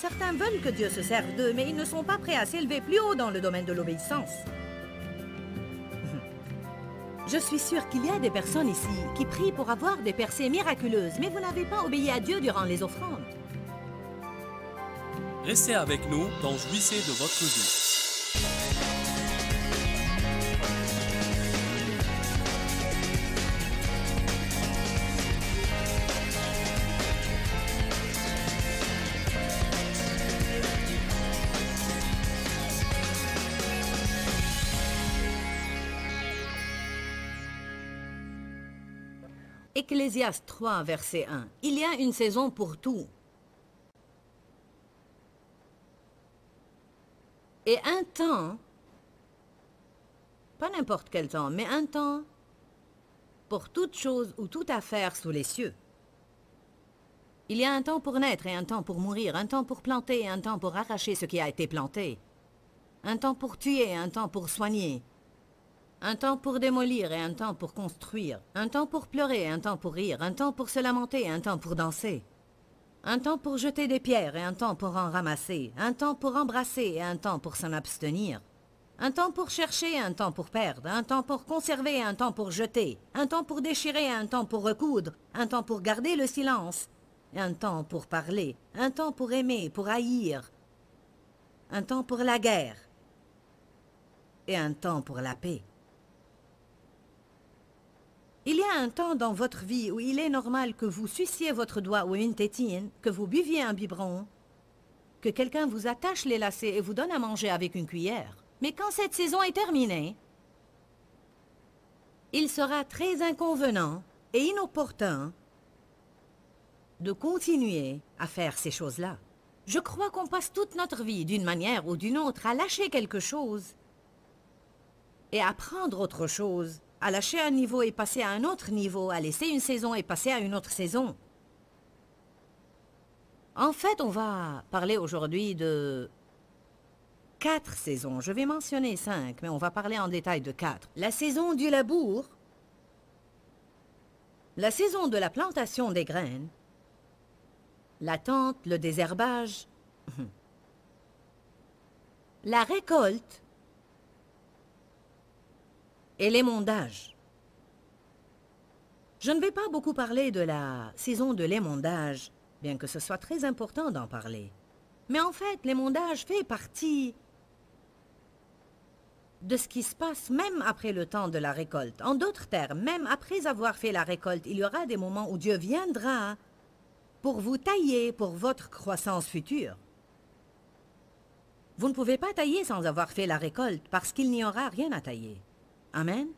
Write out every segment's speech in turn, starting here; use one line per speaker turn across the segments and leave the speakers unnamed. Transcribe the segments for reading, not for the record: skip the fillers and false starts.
Certains veulent que Dieu se serve d'eux, mais ils ne sont pas prêts à s'élever plus haut dans le domaine de l'obéissance. Je suis sûre qu'il y a des personnes ici qui prient pour avoir des percées miraculeuses, mais vous n'avez pas obéi à Dieu durant les offrandes.
Restez avec nous dans Jouissez de votre vie.
Ecclésiaste 3, verset 1. Il y a une saison pour tout. Et un temps, pas n'importe quel temps, mais un temps pour toute chose ou toute affaire sous les cieux. Il y a un temps pour naître et un temps pour mourir, un temps pour planter et un temps pour arracher ce qui a été planté, un temps pour tuer et un temps pour soigner, un temps pour démolir et un temps pour construire, un temps pour pleurer et un temps pour rire, un temps pour se lamenter et un temps pour danser, un temps pour jeter des pierres et un temps pour en ramasser, un temps pour embrasser et un temps pour s'en abstenir, un temps pour chercher et un temps pour perdre, un temps pour conserver et un temps pour jeter, un temps pour déchirer et un temps pour recoudre, un temps pour garder le silence, et un temps pour parler, un temps pour aimer, pour haïr, un temps pour la guerre et un temps pour la paix. Il y a un temps dans votre vie où il est normal que vous suciez votre doigt ou une tétine, que vous buviez un biberon, que quelqu'un vous attache les lacets et vous donne à manger avec une cuillère. Mais quand cette saison est terminée, il sera très inconvenant et inopportun de continuer à faire ces choses-là. Je crois qu'on passe toute notre vie, d'une manière ou d'une autre, à lâcher quelque chose et à prendre autre chose, à lâcher un niveau et passer à un autre niveau, à laisser une saison et passer à une autre saison. En fait, on va parler aujourd'hui de 4 saisons. Je vais mentionner 5, mais on va parler en détail de 4. La saison du labour, la saison de la plantation des graines, la tente, le désherbage, la récolte et l'émondage. Je ne vais pas beaucoup parler de la saison de l'émondage, bien que ce soit très important d'en parler. Mais en fait, l'émondage fait partie de ce qui se passe même après le temps de la récolte. En d'autres termes, même après avoir fait la récolte, il y aura des moments où Dieu viendra pour vous tailler pour votre croissance future. Vous ne pouvez pas tailler sans avoir fait la récolte, parce qu'il n'y aura rien à tailler. Amen.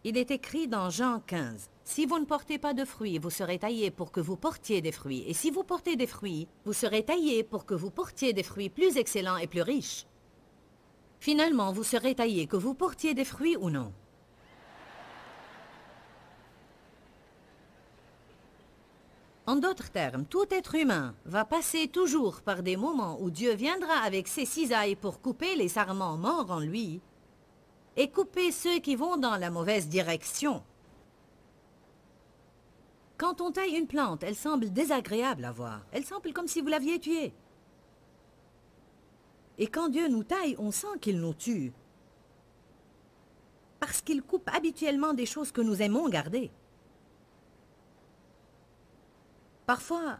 Il est écrit dans Jean 15, « Si vous ne portez pas de fruits, vous serez taillés pour que vous portiez des fruits. Et si vous portez des fruits, vous serez taillés pour que vous portiez des fruits plus excellents et plus riches. » Finalement, vous serez taillés que vous portiez des fruits ou non. En d'autres termes, tout être humain va passer toujours par des moments où Dieu viendra avec ses cisailles pour couper les sarments morts en lui et couper ceux qui vont dans la mauvaise direction. Quand on taille une plante, elle semble désagréable à voir. Elle semble comme si vous l'aviez tuée. Et quand Dieu nous taille, on sent qu'il nous tue. Parce qu'il coupe habituellement des choses que nous aimons garder. Parfois,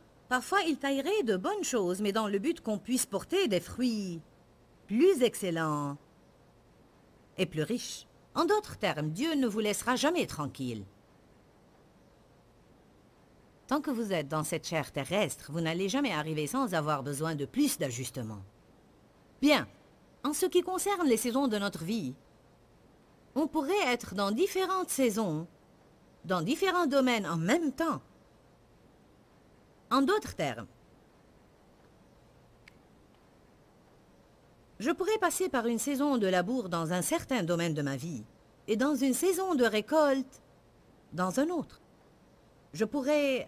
il taillerait de bonnes choses, mais dans le but qu'on puisse porter des fruits plus excellents et plus riches. En d'autres termes, Dieu ne vous laissera jamais tranquille. Tant que vous êtes dans cette chair terrestre, vous n'allez jamais arriver sans avoir besoin de plus d'ajustements. Bien, en ce qui concerne les saisons de notre vie, on pourrait être dans différentes saisons, dans différents domaines en même temps. En d'autres termes, je pourrais passer par une saison de labour dans un certain domaine de ma vie et dans une saison de récolte dans un autre. Je pourrais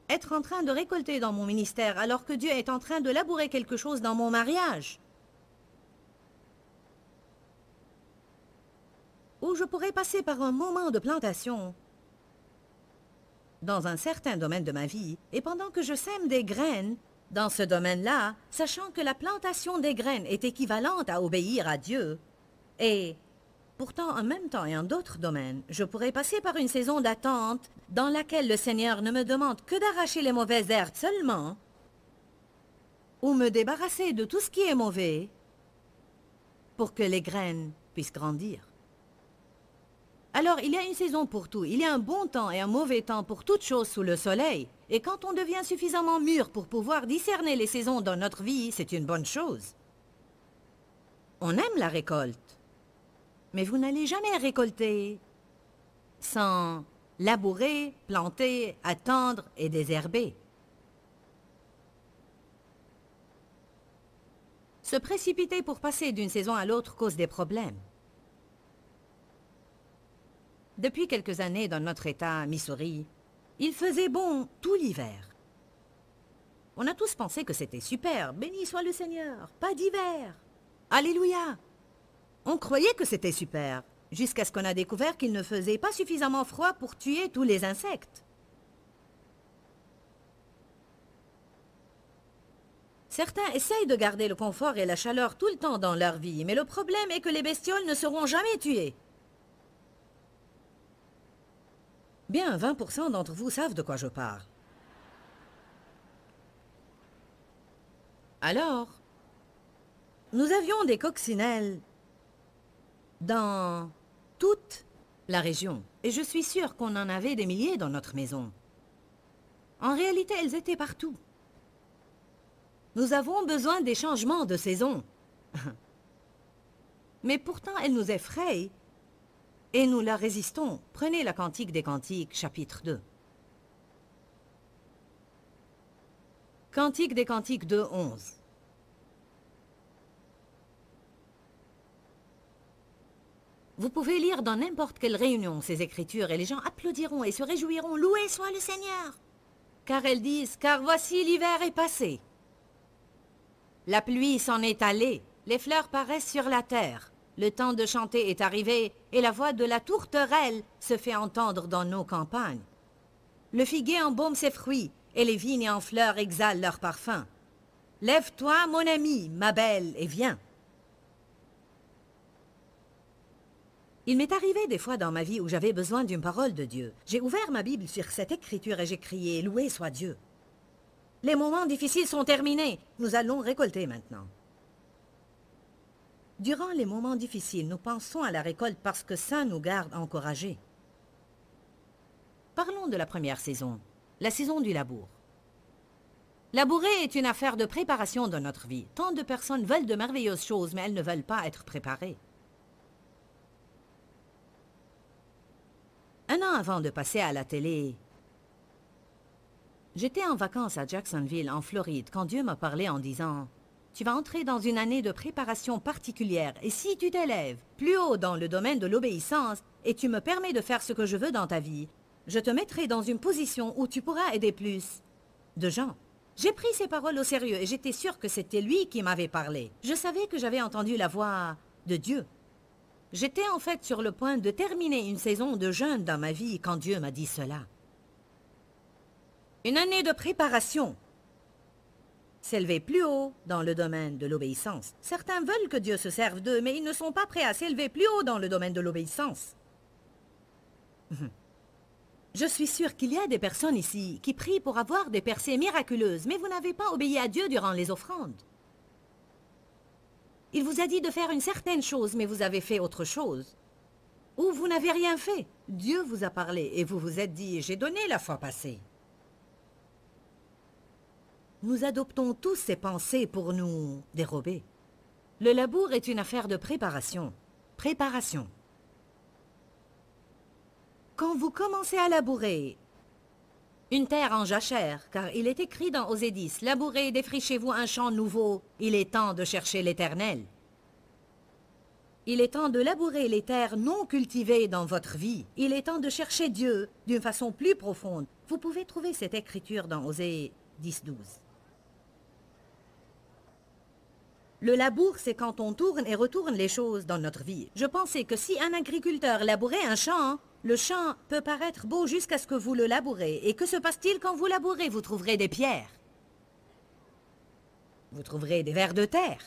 être en train de récolter dans mon ministère alors que Dieu est en train de labourer quelque chose dans mon mariage. Ou je pourrais passer par un moment de plantation dans un certain domaine de ma vie, et pendant que je sème des graines dans ce domaine-là, sachant que la plantation des graines est équivalente à obéir à Dieu, et pourtant en même temps et en d'autres domaines, je pourrais passer par une saison d'attente dans laquelle le Seigneur ne me demande que d'arracher les mauvaises herbes seulement, ou me débarrasser de tout ce qui est mauvais, pour que les graines puissent grandir. Alors, il y a une saison pour tout. Il y a un bon temps et un mauvais temps pour toute chose sous le soleil. Et quand on devient suffisamment mûr pour pouvoir discerner les saisons dans notre vie, c'est une bonne chose. On aime la récolte. Mais vous n'allez jamais récolter sans labourer, planter, attendre et désherber. Se précipiter pour passer d'une saison à l'autre cause des problèmes. Depuis quelques années dans notre État, Missouri, il faisait bon tout l'hiver. On a tous pensé que c'était super, béni soit le Seigneur, pas d'hiver. Alléluia! On croyait que c'était super, jusqu'à ce qu'on a découvert qu'il ne faisait pas suffisamment froid pour tuer tous les insectes. Certains essayent de garder le confort et la chaleur tout le temps dans leur vie, mais le problème est que les bestioles ne seront jamais tuées. Bien, 20% d'entre vous savent de quoi je parle. Alors, nous avions des coccinelles dans toute la région, et je suis sûre qu'on en avait des milliers dans notre maison. En réalité, elles étaient partout. Nous avons besoin des changements de saison. Mais pourtant, elles nous effrayent. Et nous la résistons. Prenez la Cantique des Cantiques, chapitre 2. Cantique des Cantiques 2, 11. Vous pouvez lire dans n'importe quelle réunion ces écritures et les gens applaudiront et se réjouiront. Loué soit le Seigneur! Car elles disent, car voici l'hiver est passé. La pluie s'en est allée, les fleurs paraissent sur la terre. Le temps de chanter est arrivé, et la voix de la tourterelle se fait entendre dans nos campagnes. Le figuier embaume ses fruits, et les vignes en fleurs exhalent leur parfum. Lève-toi, mon ami, ma belle, et viens. Il m'est arrivé des fois dans ma vie où j'avais besoin d'une parole de Dieu. J'ai ouvert ma Bible sur cette écriture et j'ai crié « Loué soit Dieu ». Les moments difficiles sont terminés. Nous allons récolter maintenant. Durant les moments difficiles, nous pensons à la récolte parce que ça nous garde encouragés. Parlons de la première saison, la saison du labour. Labourer est une affaire de préparation dans notre vie. Tant de personnes veulent de merveilleuses choses, mais elles ne veulent pas être préparées. Un an avant de passer à la télé, j'étais en vacances à Jacksonville, en Floride, quand Dieu m'a parlé en disant « Tu vas entrer dans une année de préparation particulière et si tu t'élèves plus haut dans le domaine de l'obéissance et tu me permets de faire ce que je veux dans ta vie, je te mettrai dans une position où tu pourras aider plus de gens. » J'ai pris ces paroles au sérieux et j'étais sûre que c'était lui qui m'avait parlé. Je savais que j'avais entendu la voix de Dieu. J'étais en fait sur le point de terminer une saison de jeûne dans ma vie quand Dieu m'a dit cela. Une année de préparation. S'élever plus haut dans le domaine de l'obéissance. Certains veulent que Dieu se serve d'eux, mais ils ne sont pas prêts à s'élever plus haut dans le domaine de l'obéissance. Je suis sûre qu'il y a des personnes ici qui prient pour avoir des percées miraculeuses, mais vous n'avez pas obéi à Dieu durant les offrandes. Il vous a dit de faire une certaine chose, mais vous avez fait autre chose. Ou vous n'avez rien fait. Dieu vous a parlé et vous vous êtes dit « J'ai donné la fois passée ». Nous adoptons tous ces pensées pour nous dérober. Le labour est une affaire de préparation. Préparation. Quand vous commencez à labourer une terre en jachère, car il est écrit dans Osée 10, « Labourez et défrichez-vous un champ nouveau, il est temps de chercher l'Éternel. » Il est temps de labourer les terres non cultivées dans votre vie. Il est temps de chercher Dieu d'une façon plus profonde. Vous pouvez trouver cette écriture dans Osée 10, 12. Le labour, c'est quand on tourne et retourne les choses dans notre vie. Je pensais que si un agriculteur labourait un champ, Le champ peut paraître beau jusqu'à ce que vous le labourez. Et que se passe-t-il quand vous labourez? Vous trouverez des pierres. Vous trouverez des vers de terre.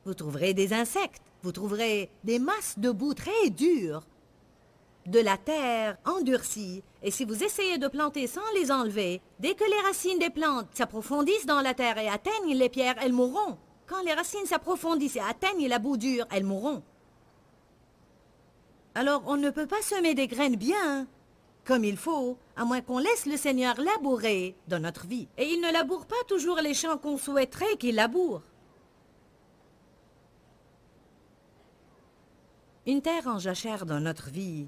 Vous trouverez des insectes. Vous trouverez des masses de boue très dures. De la terre endurcie. Et si vous essayez de planter sans les enlever, dès que les racines des plantes s'approfondissent dans la terre et atteignent les pierres, elles mourront. Quand les racines s'approfondissent et atteignent la boue dure, elles mourront. Alors on ne peut pas semer des graines bien, comme il faut, à moins qu'on laisse le Seigneur labourer dans notre vie. Et il ne laboure pas toujours les champs qu'on souhaiterait qu'il laboure. Une terre en jachère dans notre vie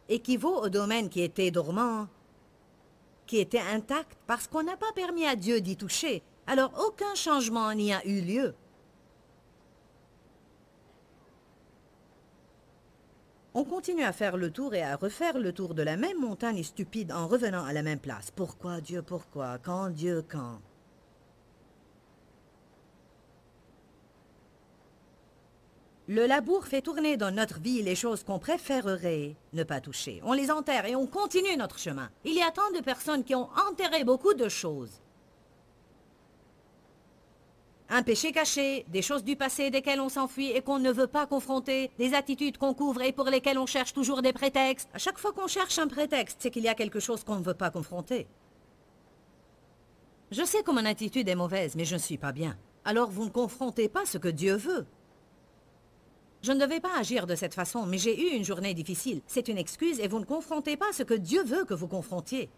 équivaut au domaine qui était dormant, qui était intact parce qu'on n'a pas permis à Dieu d'y toucher. Alors aucun changement n'y a eu lieu. On continue à faire le tour et à refaire le tour de la même montagne stupide en revenant à la même place. Pourquoi, Dieu, pourquoi? Quand, Dieu, quand? Le labour fait tourner dans notre vie les choses qu'on préférerait ne pas toucher. On les enterre et on continue notre chemin. Il y a tant de personnes qui ont enterré beaucoup de choses. Un péché caché, des choses du passé desquelles on s'enfuit et qu'on ne veut pas confronter, des attitudes qu'on couvre et pour lesquelles on cherche toujours des prétextes. À chaque fois qu'on cherche un prétexte, c'est qu'il y a quelque chose qu'on ne veut pas confronter. Je sais que mon attitude est mauvaise, mais je ne suis pas bien. Alors vous ne confrontez pas ce que Dieu veut. Je ne devais pas agir de cette façon, mais j'ai eu une journée difficile. C'est une excuse et vous ne confrontez pas ce que Dieu veut que vous confrontiez.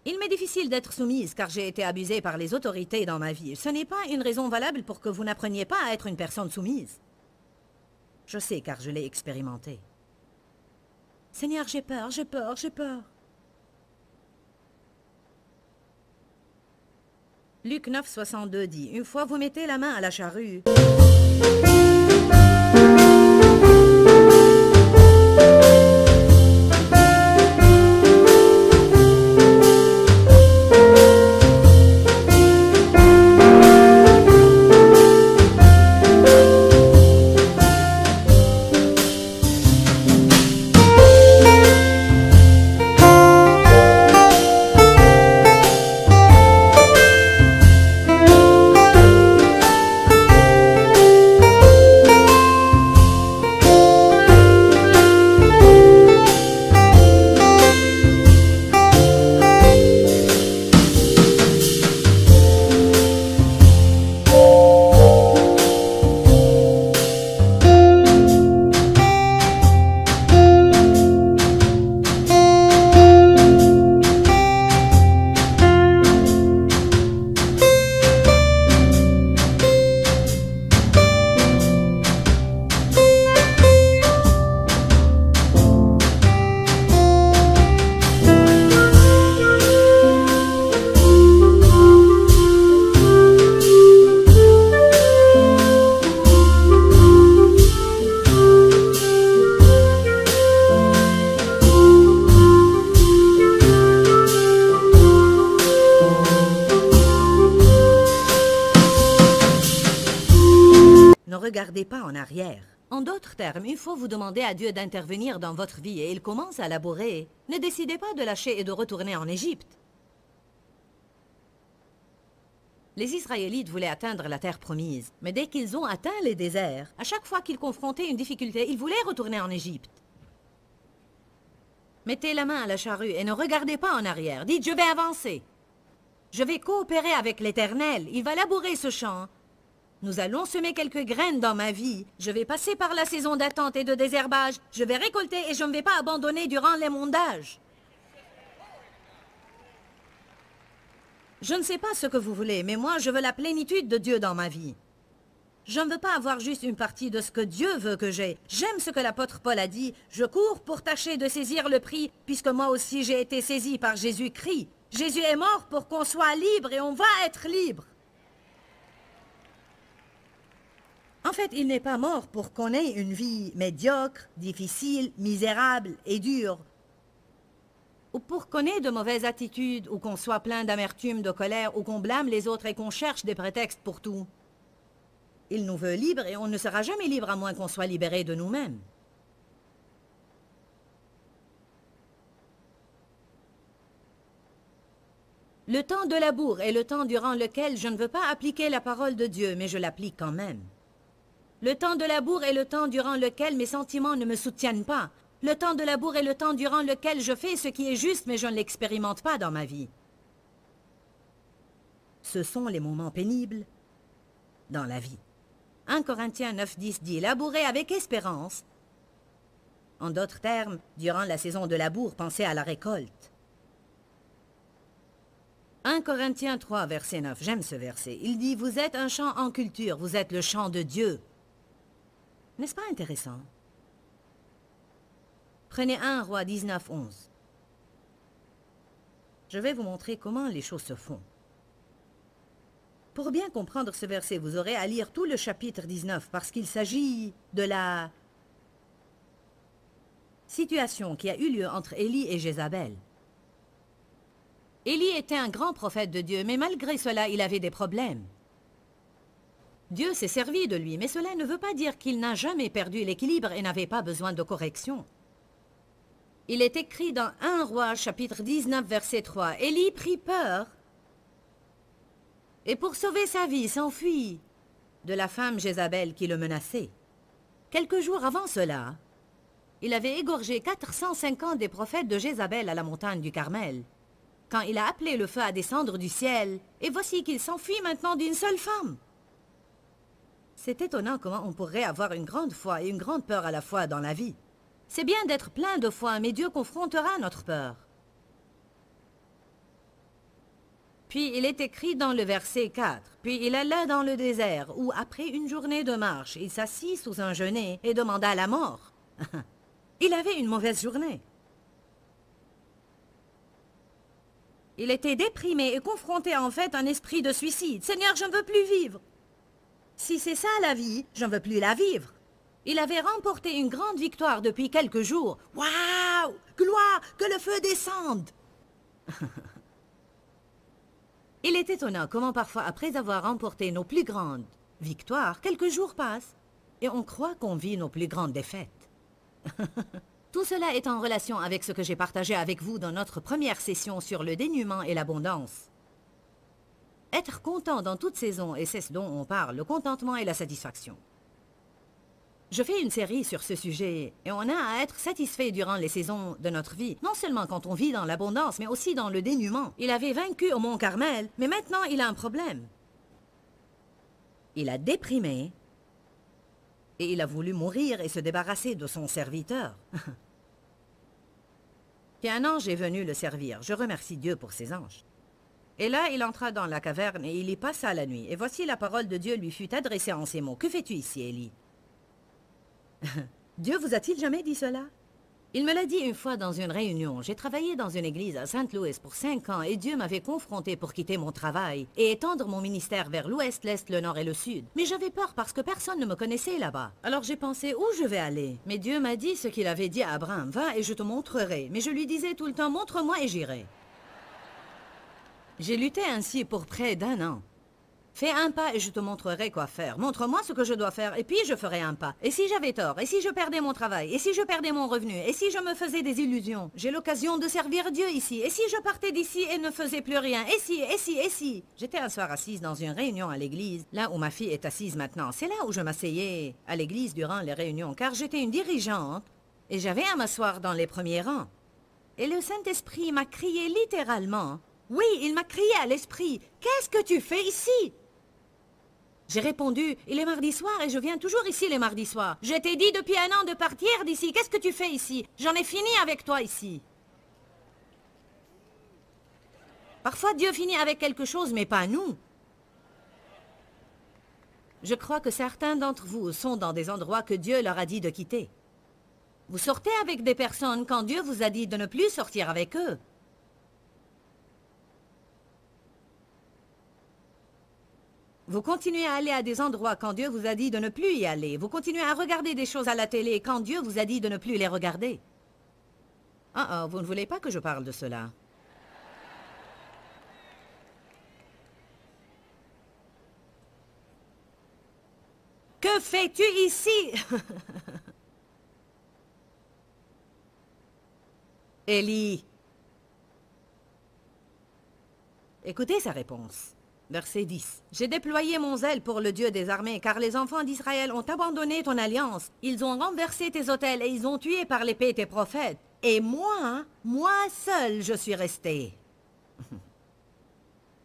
Il m'est difficile d'être soumise car j'ai été abusée par les autorités dans ma vie. Ce n'est pas une raison valable pour que vous n'appreniez pas à être une personne soumise. Je sais car je l'ai expérimenté. Seigneur, j'ai peur, j'ai peur, j'ai peur. Luc 9, 62 dit, « Une fois vous mettez la main à la charrue... » Ne regardez pas en arrière. En d'autres termes, une fois vous demandez à Dieu d'intervenir dans votre vie et il commence à labourer, ne décidez pas de lâcher et de retourner en Égypte. Les Israélites voulaient atteindre la terre promise, mais dès qu'ils ont atteint les déserts, à chaque fois qu'ils confrontaient une difficulté, ils voulaient retourner en Égypte. Mettez la main à la charrue et ne regardez pas en arrière. Dites, je vais avancer. Je vais coopérer avec l'Éternel. Il va labourer ce champ. Nous allons semer quelques graines dans ma vie. Je vais passer par la saison d'attente et de désherbage. Je vais récolter et je ne vais pas abandonner durant l'émontage. Je ne sais pas ce que vous voulez, mais moi, je veux la plénitude de Dieu dans ma vie. Je ne veux pas avoir juste une partie de ce que Dieu veut que j'ai. J'aime ce que l'apôtre Paul a dit. Je cours pour tâcher de saisir le prix, puisque moi aussi j'ai été saisi par Jésus-Christ. Jésus est mort pour qu'on soit libre et on va être libre. En fait, il n'est pas mort pour qu'on ait une vie médiocre, difficile, misérable et dure. Ou pour qu'on ait de mauvaises attitudes, ou qu'on soit plein d'amertume, de colère, ou qu'on blâme les autres et qu'on cherche des prétextes pour tout. Il nous veut libres et on ne sera jamais libre à moins qu'on soit libéré de nous-mêmes. Le temps de labour est le temps durant lequel je ne veux pas appliquer la parole de Dieu, mais je l'applique quand même. Le temps de labour est le temps durant lequel mes sentiments ne me soutiennent pas. Le temps de labour est le temps durant lequel je fais ce qui est juste, mais je ne l'expérimente pas dans ma vie. Ce sont les moments pénibles dans la vie. 1 Corinthiens 9:10 dit « Labourez avec espérance ». En d'autres termes, durant la saison de labour, pensez à la récolte. 1 Corinthiens 3, verset 9, j'aime ce verset. Il dit « Vous êtes un champ en culture, vous êtes le champ de Dieu ». N'est-ce pas intéressant? Prenez 1 Roi 19, 11. Je vais vous montrer comment les choses se font. Pour bien comprendre ce verset, vous aurez à lire tout le chapitre 19 parce qu'il s'agit de la situation qui a eu lieu entre Élie et Jézabel. Élie était un grand prophète de Dieu, mais malgré cela, il avait des problèmes. Dieu s'est servi de lui, mais cela ne veut pas dire qu'il n'a jamais perdu l'équilibre et n'avait pas besoin de correction. Il est écrit dans 1 Roi, chapitre 19, verset 3, « Élie prit peur et pour sauver sa vie s'enfuit de la femme Jézabel qui le menaçait. Quelques jours avant cela, il avait égorgé 450 des prophètes de Jézabel à la montagne du Carmel. Quand il a appelé le feu à descendre du ciel, et voici qu'il s'enfuit maintenant d'une seule femme. C'est étonnant comment on pourrait avoir une grande foi et une grande peur à la fois dans la vie. C'est bien d'être plein de foi, mais Dieu confrontera notre peur. Puis il est écrit dans le verset 4, « Puis il alla dans le désert, où après une journée de marche, il s'assit sous un genêt et demanda la mort. » Il avait une mauvaise journée. Il était déprimé et confronté en fait à un esprit de suicide. « Seigneur, je ne veux plus vivre. Si c'est ça la vie, je ne veux plus la vivre. » Il avait remporté une grande victoire depuis quelques jours. « Waouh! Gloire! Que le feu descende! » Il est étonnant comment parfois, après avoir remporté nos plus grandes victoires, quelques jours passent et on croit qu'on vit nos plus grandes défaites. Tout cela est en relation avec ce que j'ai partagé avec vous dans notre première session sur le dénuement et l'abondance. Être content dans toute saison, et c'est ce dont on parle, le contentement et la satisfaction. Je fais une série sur ce sujet, et on a à être satisfait durant les saisons de notre vie, non seulement quand on vit dans l'abondance, mais aussi dans le dénuement. Il avait vaincu au mont Carmel, mais maintenant il a un problème. Il a déprimé, et il a voulu mourir et se débarrasser de son serviteur. Puis un ange est venu le servir. Je remercie Dieu pour ses anges. Et là, il entra dans la caverne et il y passa la nuit. Et voici la parole de Dieu lui fut adressée en ces mots. « Que fais-tu ici, Élie » Dieu vous a-t-il jamais dit cela? Il me l'a dit une fois dans une réunion. J'ai travaillé dans une église à Saint-Louis pour 5 ans et Dieu m'avait confronté pour quitter mon travail et étendre mon ministère vers l'ouest, l'est, le nord et le sud. Mais j'avais peur parce que personne ne me connaissait là-bas. Alors j'ai pensé où je vais aller. Mais Dieu m'a dit ce qu'il avait dit à Abraham. Va et je te montrerai. Mais je lui disais tout le temps, montre-moi et j'irai. J'ai lutté ainsi pour près d'1 an. Fais un pas et je te montrerai quoi faire. Montre-moi ce que je dois faire et puis je ferai un pas. Et si j'avais tort? Et si je perdais mon travail? Et si je perdais mon revenu? Et si je me faisais des illusions? J'ai l'occasion de servir Dieu ici. Et si je partais d'ici et ne faisais plus rien? Et si, et si, et si? J'étais un soir assise dans une réunion à l'église, là où ma fille est assise maintenant. C'est là où je m'asseyais à l'église durant les réunions, car j'étais une dirigeante et j'avais à m'asseoir dans les premiers rangs. Et le Saint-Esprit m'a crié littéralement. Oui, il m'a crié à l'esprit. Qu'est-ce que tu fais ici? J'ai répondu, il est mardi soir et je viens toujours ici les mardis soirs. Je t'ai dit depuis 1 an de partir d'ici. Qu'est-ce que tu fais ici? J'en ai fini avec toi ici. Parfois Dieu finit avec quelque chose, mais pas nous. Je crois que certains d'entre vous sont dans des endroits que Dieu leur a dit de quitter. Vous sortez avec des personnes quand Dieu vous a dit de ne plus sortir avec eux. Vous continuez à aller à des endroits quand Dieu vous a dit de ne plus y aller. Vous continuez à regarder des choses à la télé quand Dieu vous a dit de ne plus les regarder. Ah, vous ne voulez pas que je parle de cela. Que fais-tu ici? Élie. Écoutez sa réponse. Verset 10. J'ai déployé mon zèle pour le Dieu des armées, car les enfants d'Israël ont abandonné ton alliance. Ils ont renversé tes autels et ils ont tué par l'épée tes prophètes. Et moi seul, je suis resté.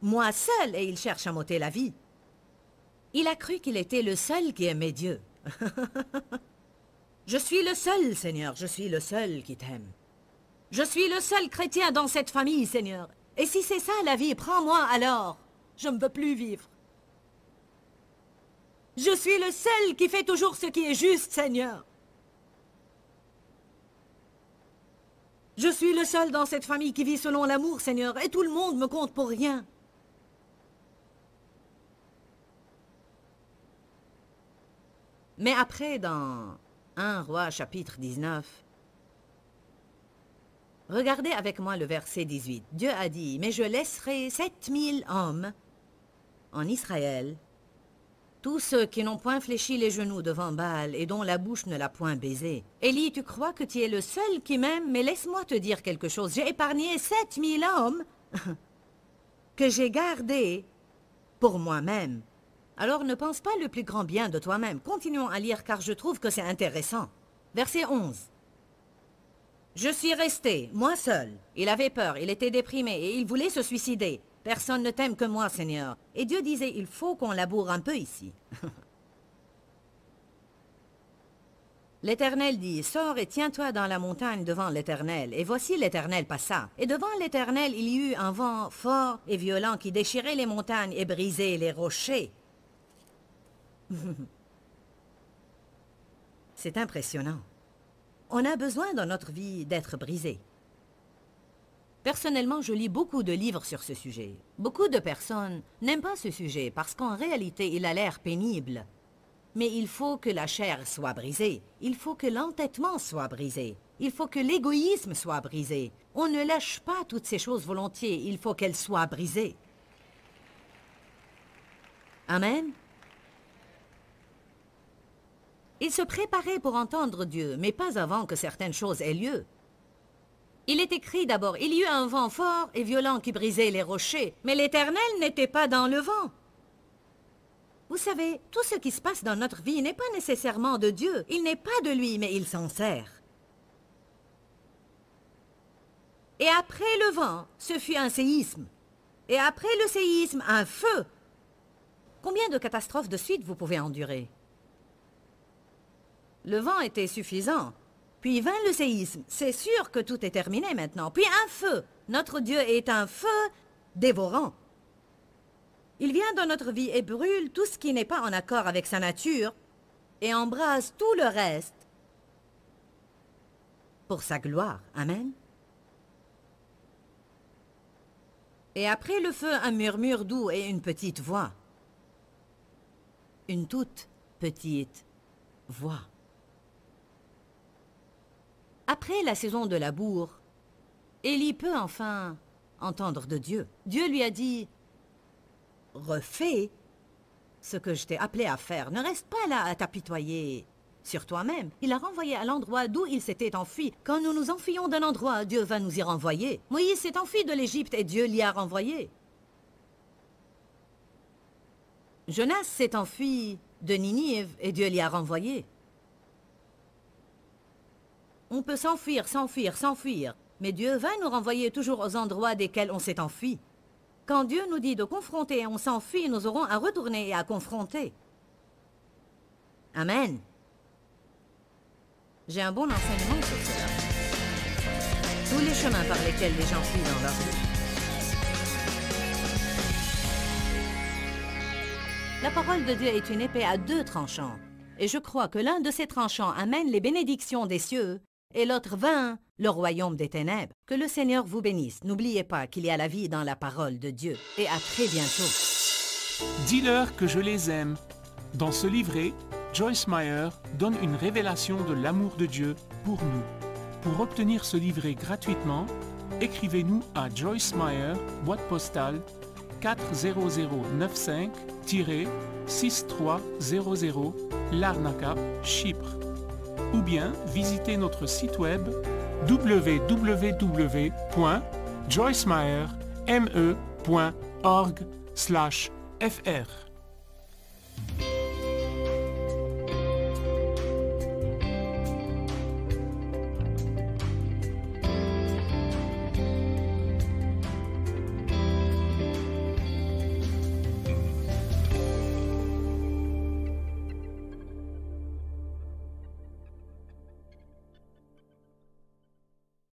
Moi seul, et il cherche à m'ôter la vie. Il a cru qu'il était le seul qui aimait Dieu. Je suis le seul, Seigneur, je suis le seul qui t'aime. Je suis le seul chrétien dans cette famille, Seigneur. Et si c'est ça la vie, prends-moi alors. Je ne veux plus vivre. Je suis le seul qui fait toujours ce qui est juste, Seigneur. Je suis le seul dans cette famille qui vit selon l'amour, Seigneur, et tout le monde me compte pour rien. Mais après, dans 1 Roi chapitre 19, regardez avec moi le verset 18. Dieu a dit, « Mais je laisserai 7000 hommes en Israël, tous ceux qui n'ont point fléchi les genoux devant Baal et dont la bouche ne l'a point baisé. » Élie, tu crois que tu es le seul qui m'aime, mais laisse-moi te dire quelque chose. J'ai épargné 7000 hommes que j'ai gardés pour moi-même. Alors ne pense pas le plus grand bien de toi-même. Continuons à lire car je trouve que c'est intéressant. Verset 11. Je suis resté, moi seul. Il avait peur, il était déprimé et il voulait se suicider. Personne ne t'aime que moi, Seigneur. Et Dieu disait, il faut qu'on laboure un peu ici. L'Éternel dit, sors et tiens-toi dans la montagne devant l'Éternel. Et voici l'Éternel passa. Et devant l'Éternel, il y eut un vent fort et violent qui déchirait les montagnes et brisait les rochers. C'est impressionnant. On a besoin dans notre vie d'être brisé. Personnellement, je lis beaucoup de livres sur ce sujet. Beaucoup de personnes n'aiment pas ce sujet parce qu'en réalité, il a l'air pénible. Mais il faut que la chair soit brisée. Il faut que l'entêtement soit brisé. Il faut que l'égoïsme soit brisé. On ne lâche pas toutes ces choses volontiers. Il faut qu'elles soient brisées. Amen. Il se préparait pour entendre Dieu, mais pas avant que certaines choses aient lieu. Il est écrit d'abord, il y eut un vent fort et violent qui brisait les rochers, mais l'Éternel n'était pas dans le vent. Vous savez, tout ce qui se passe dans notre vie n'est pas nécessairement de Dieu. Il n'est pas de lui, mais il s'en sert. Et après le vent, ce fut un séisme. Et après le séisme, un feu. Combien de catastrophes de suite vous pouvez endurer? Le vent était suffisant. Puis vint le séisme. C'est sûr que tout est terminé maintenant. Puis un feu. Notre Dieu est un feu dévorant. Il vient dans notre vie et brûle tout ce qui n'est pas en accord avec sa nature et embrase tout le reste pour sa gloire. Amen. Et après le feu, un murmure doux et une petite voix. Une toute petite voix. Après la saison de labour, Élie peut enfin entendre de Dieu. Dieu lui a dit, « Refais ce que je t'ai appelé à faire. Ne reste pas là à t'apitoyer sur toi-même. » Il l'a renvoyé à l'endroit d'où il s'était enfui. Quand nous nous enfuyons d'un endroit, Dieu va nous y renvoyer. Moïse s'est enfui de l'Égypte et Dieu l'y a renvoyé. Jonas s'est enfui de Ninive et Dieu l'y a renvoyé. On peut s'enfuir, s'enfuir, s'enfuir, mais Dieu va nous renvoyer toujours aux endroits desquels on s'est enfui. Quand Dieu nous dit de confronter et on s'enfuit, nous aurons à retourner et à confronter. Amen. J'ai un bon enseignement sur cela. Tous les chemins par lesquels les gens fuient dans leur vie. La parole de Dieu est une épée à deux tranchants. Et je crois que l'un de ces tranchants amène les bénédictions des cieux et l'autre vainc le royaume des ténèbres. Que le Seigneur vous bénisse. N'oubliez pas qu'il y a la vie dans la parole de Dieu. Et à très bientôt.
Dis-leur que je les aime. Dans ce livret, Joyce Meyer donne une révélation de l'amour de Dieu pour nous. Pour obtenir ce livret gratuitement, écrivez-nous à Joyce Meyer, boîte postale 40095 6300 Larnaca, Chypre. Ou bien visitez notre site web www.joycemeyer.org/fr.